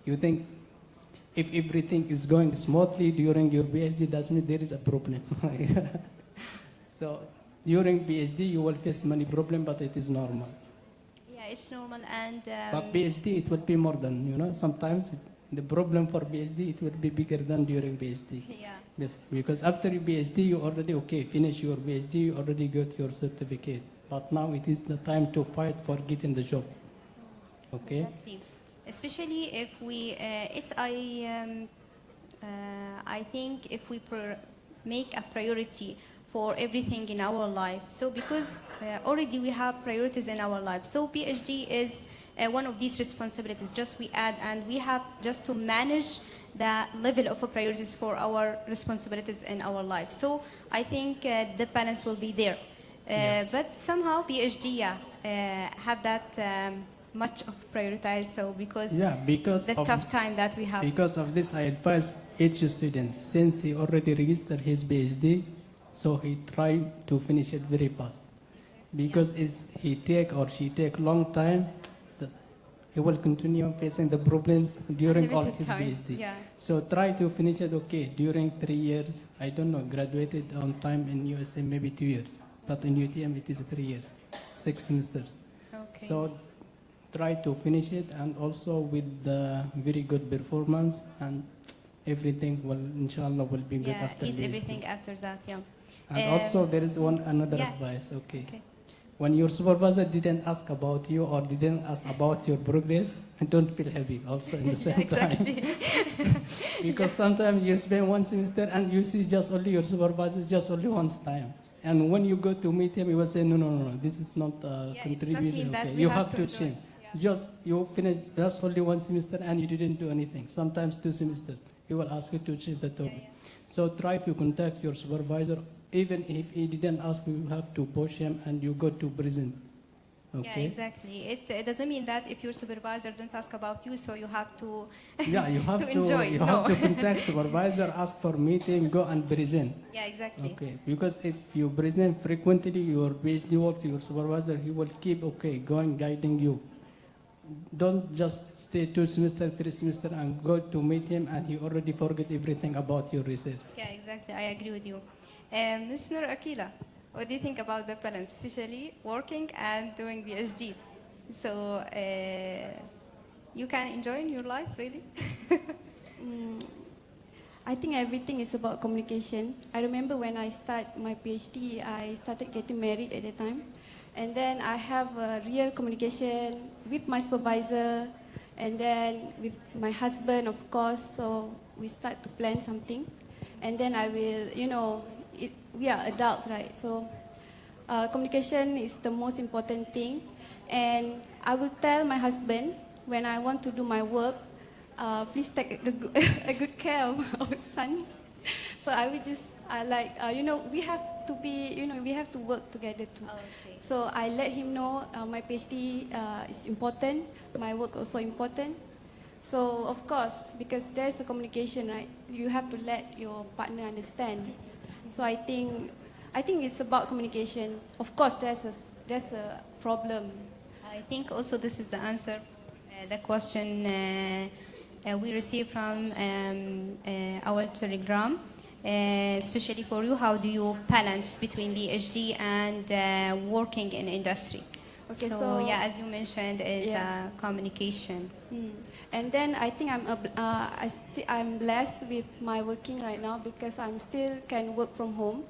you think if everything is going smoothly during your PhD, that means there is a problem. So during PhD, you will face many problems, but it is normal. Yeah, it's normal and. But PhD, it will be more than, sometimes the problem for PhD, it will be bigger than during PhD. Yeah. Yes, because after your PhD, you already, finish your PhD, you already got your certificate. But now it is the time to fight for getting the job. Okay? Exactly. Especially if we, I think if we make a priority for everything in our life. So because already we have priorities in our life. So PhD is one of these responsibilities. Just we add, and we have just to manage the level of priorities for our responsibilities in our life. So I think the balance will be there. But somehow PhD, have that much of prioritized. So because the tough time that we have. Because of this, I advise each student, since he already registered his PhD, so he try to finish it very fast. Because he take or she take long time, he will continue facing the problems during all his PhD. Yeah. So try to finish it during 3 years. I don't know, graduated on time in USA maybe 2 years, but in UTM it is 3 years, 6 semesters. Okay. So try to finish it, and also with the very good performance, and everything will, inshallah, will be good after is PhD. everything after that, yeah. And also there is another advice, okay. When your supervisor didn't ask about you or didn't ask about your progress, don't feel happy also in the same time. Because sometimes you spend 1 semester and you see just only your supervisor just only once time. And when you go to meet him, he will say, no, this is not a contribution. Okay. You have to change. Just you finish just only 1 semester and you didn't do anything. Sometimes 2 semesters. He will ask you to change the topic. So try to contact your supervisor. Even if he didn't ask, you have to push him and you go to prison. Okay? Yeah, exactly. It doesn't mean that if your supervisor don't ask about you, so you have to you have to enjoy. You have to contact supervisor, ask for meeting, go and present. Yeah, exactly. Okay, because if you present frequently your PhD work to your supervisor, he will keep going guiding you. Don't just stay 2 semesters, 3 semesters and go to meet him and he already forget everything about your research. Yeah, exactly. I agree with you. Ms. Nur Akila, what do you think about the balance, especially working and doing PhD? So you can enjoy in your life, really? I think everything is about communication. I remember when I started my PhD, I started getting married at the time. And then I have a real communication with my supervisor and then with my husband, of course. So we start to plan something. And then I will, we are adults, right? So communication is the most important thing. And I will tell my husband when I want to do my work, please take a good care of our son. So I will just, we have to be, we have to work together too. Oh, okay. So I let him know my PhD is important, my work also important. So of course, because there's a communication, right? You have to let your partner understand. So I think it's about communication. Of course, there's a problem. I think also this is the answer, the question we received from our Telegram, especially for you. How do you balance between PhD and working in industry? Okay, so yeah, as you mentioned, is communication. And then I think I'm blessed with my working right now because I'm still can work from home.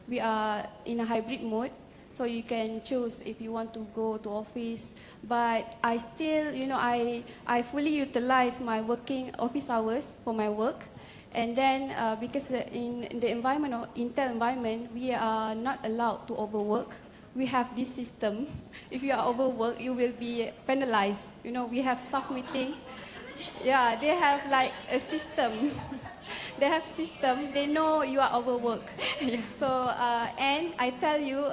We are in a hybrid mode, so you can choose if you want to go to office. But I still, I fully utilize my working office hours for my work. And then because in the environment of Intel environment, we are not allowed to overwork. We have this system. If you are overworked, you will be penalized. We have staff meeting. Yeah, they have like a system. They have system. They know you are overworked. So and I tell you,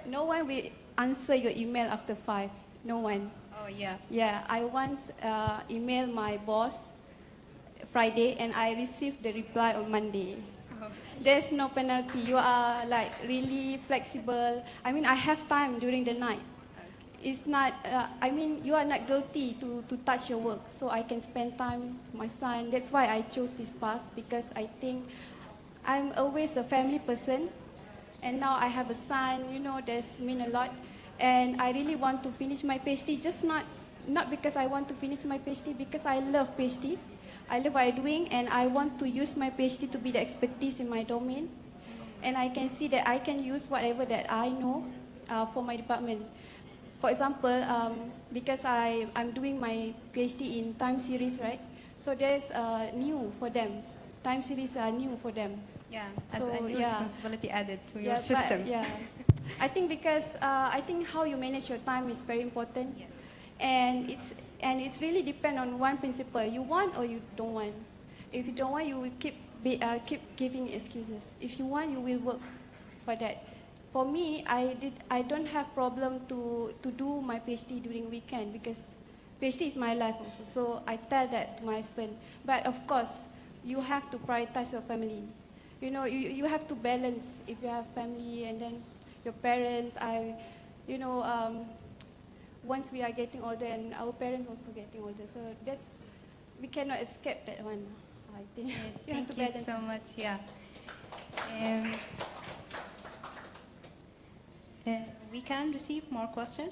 no one will answer your email after 5. No one. Oh, yeah. Yeah, I once emailed my boss Friday and I received the reply on Monday. There's no penalty. You are like really flexible. I mean, I have time during the night. It's not, I mean, you are not guilty to touch your work. So I can spend time with my son. That's why I chose this path, because I think I'm always a family person. And now I have a son, you know, that's mean a lot. And I really want to finish my PhD, just not because I want to finish my PhD, because I love PhD. I love what I'm doing, and I want to use my PhD to be the expertise in my domain. And I can see that I can use whatever that I know for my department. For example, because I'm doing my PhD in time series, right? So there's new for them. Time series are new for them. Yeah, as So, a new yeah. responsibility added to your Yeah, system. But, yeah. I think because I think how you manage your time is very important. Yes. And it's really depend on one principle. You want or you don't want. If you don't want, you will keep giving excuses. If you want, you will work for that. For me, I don't have problem to do my PhD during weekend, because PhD is my life also. So I tell that to my husband. But of course, you have to prioritize your family. You know, you have to balance if you have family and then your parents. Once we are getting older and our parents also getting older, so we cannot escape that one. I think you have to Thank you balance. so much. Yeah. We can receive more questions.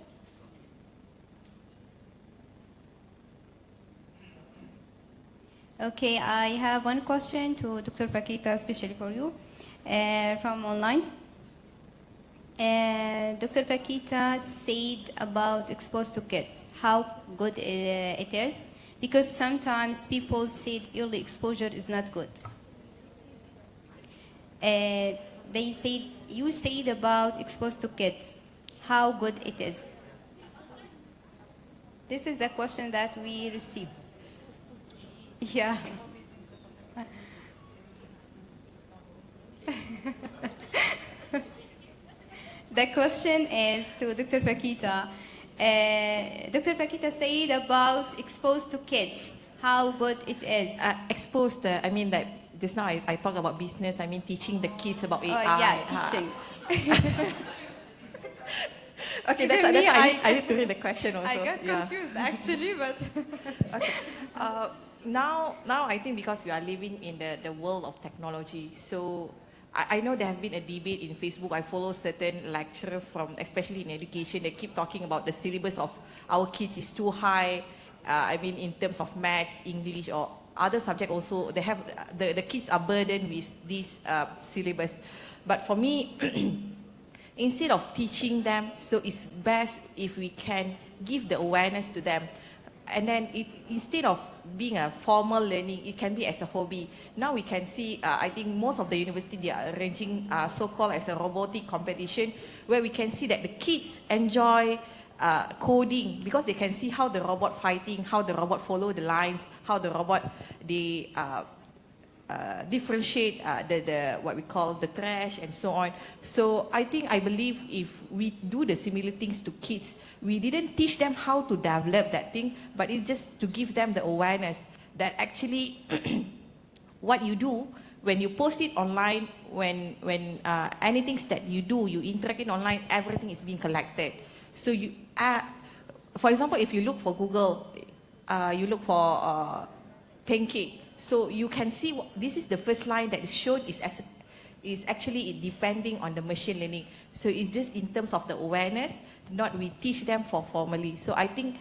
Okay, I have one question to Dr. Pakita, especially for you, from online. Dr. Pakita said about exposed to kids, how good it is, because sometimes people said early exposure is not good. They said, you said about exposed to kids, how good it is. This is the question that we received. Yeah. The question is to Dr. Pakita. Dr. Pakita said about exposed to kids, how good it is. Exposed, I mean that just now I talk about business, I mean teaching the kids about AI. Oh, yeah, teaching. Okay, Even that's me, I need to read the question also. I got Yeah. confused actually, but Okay. Now I think because we are living in the world of technology, so I know there have been a debate in Facebook. I follow certain lecturers from, especially in education, they keep talking about the syllabus of our kids is too high. I mean, in terms of maths, English, or other subject also, they have the kids are burdened with this syllabus. But for me, instead of teaching them, so it's best if we can give the awareness to them. And then instead of being a formal learning, it can be as a hobby. Now we can see, I think most of the university, they are arranging so-called as a robotic competition, where we can see that the kids enjoy coding, because they can see how the robot fighting, how the robot follow the lines, how the robot, they differentiate the what we call the trash and so on. So I believe if we do the similar things to kids, we didn't teach them how to develop that thing, but it's just to give them the awareness that actually what you do when you post it online, when anything that you do, you interact it online, everything is being collected. So you, for example, if you look for Google, you look for pancake. So you can see this is the first line that is shown is actually depending on the machine learning. So it's just in terms of the awareness, not we teach them for formally. So I think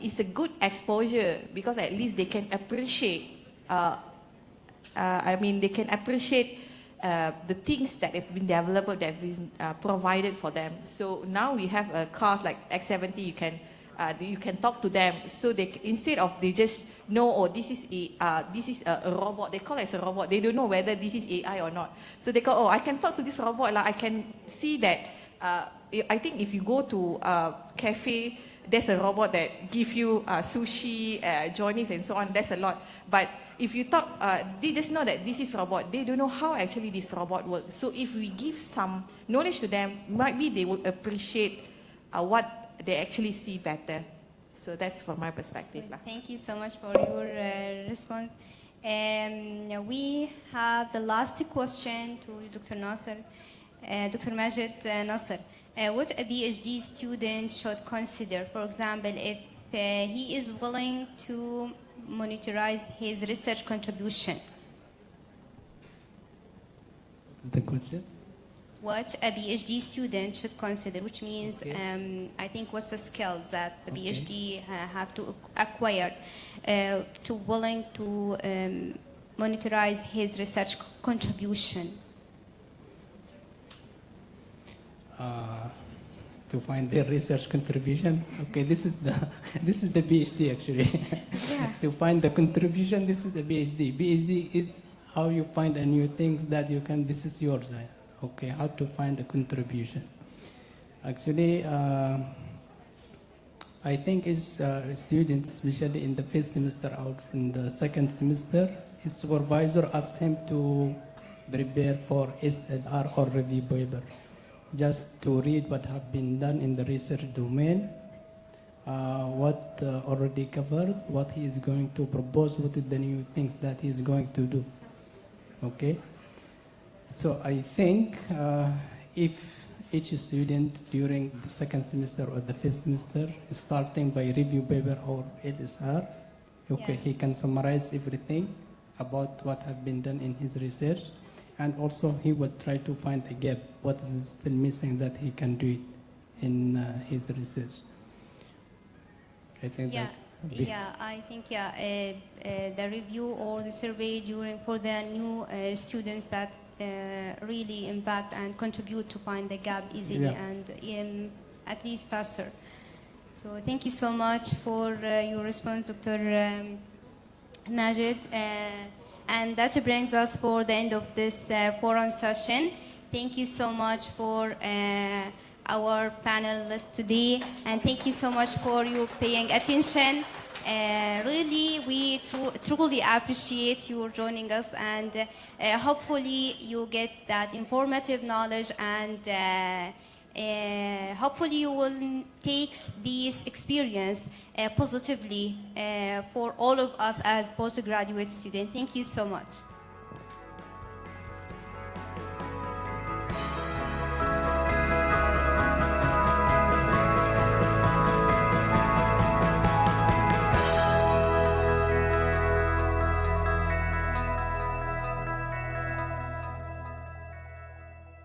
it's a good exposure, because at least they can appreciate. I mean, they can appreciate the things that have been developed, that have been provided for them. So now we have a cars like X70, you can talk to them. So they, instead of they just know, oh, this is a robot, they call it as a robot. They don't know whether this is AI or not. So they go, oh, I can talk to this robot. Like, I can see that. I think if you go to a cafe, there's a robot that give you sushi, journeys and so on. That's a lot. But if you talk, they just know that this is robot. They don't know how actually this robot works. So if we give some knowledge to them, maybe they will appreciate what they actually see better. So that's from my perspective. Thank you so much for your response. We have the last question to Dr. Nasser, Dr. Majid Nasser. What a PhD student should consider, for example, if he is willing to monitorize his research contribution. The question? What a PhD student should consider, which means, Okay. I think, what's the skills that the Okay. PhD have to acquire to willing to monitorize his research contribution. To find their research contribution. Okay, this is the PhD actually. Yeah. To find the contribution, this is the PhD. PhD is how you find a new thing that you can. This is yours. Okay, how to find the contribution. Actually, I think is a student, especially in the first semester out in the second semester, his supervisor asked him to prepare for SLR or review paper, just to read what have been done in the research domain, what already covered, what he is going to propose, what is the new things that he is going to do. Okay, so I think if each student during the second semester or the first semester, starting by review paper or LSR, okay, Yeah. he can summarize everything about what have been done in his research, and also he will try to find a gap, what is still missing that he can do it in his research. I think Yeah, that's big. I think the review or the survey for the new students that really impact and contribute to find the gap easily Yeah. and at least faster. So thank you so much for your response, Dr. Majid. And that brings us for the end of this forum session. Thank you so much for our panelists today, and thank you so much for your paying attention. Really, we truly appreciate you joining us, and hopefully you get that informative knowledge, and hopefully you will take this experience positively for all of us as postgraduate students. Thank you so much.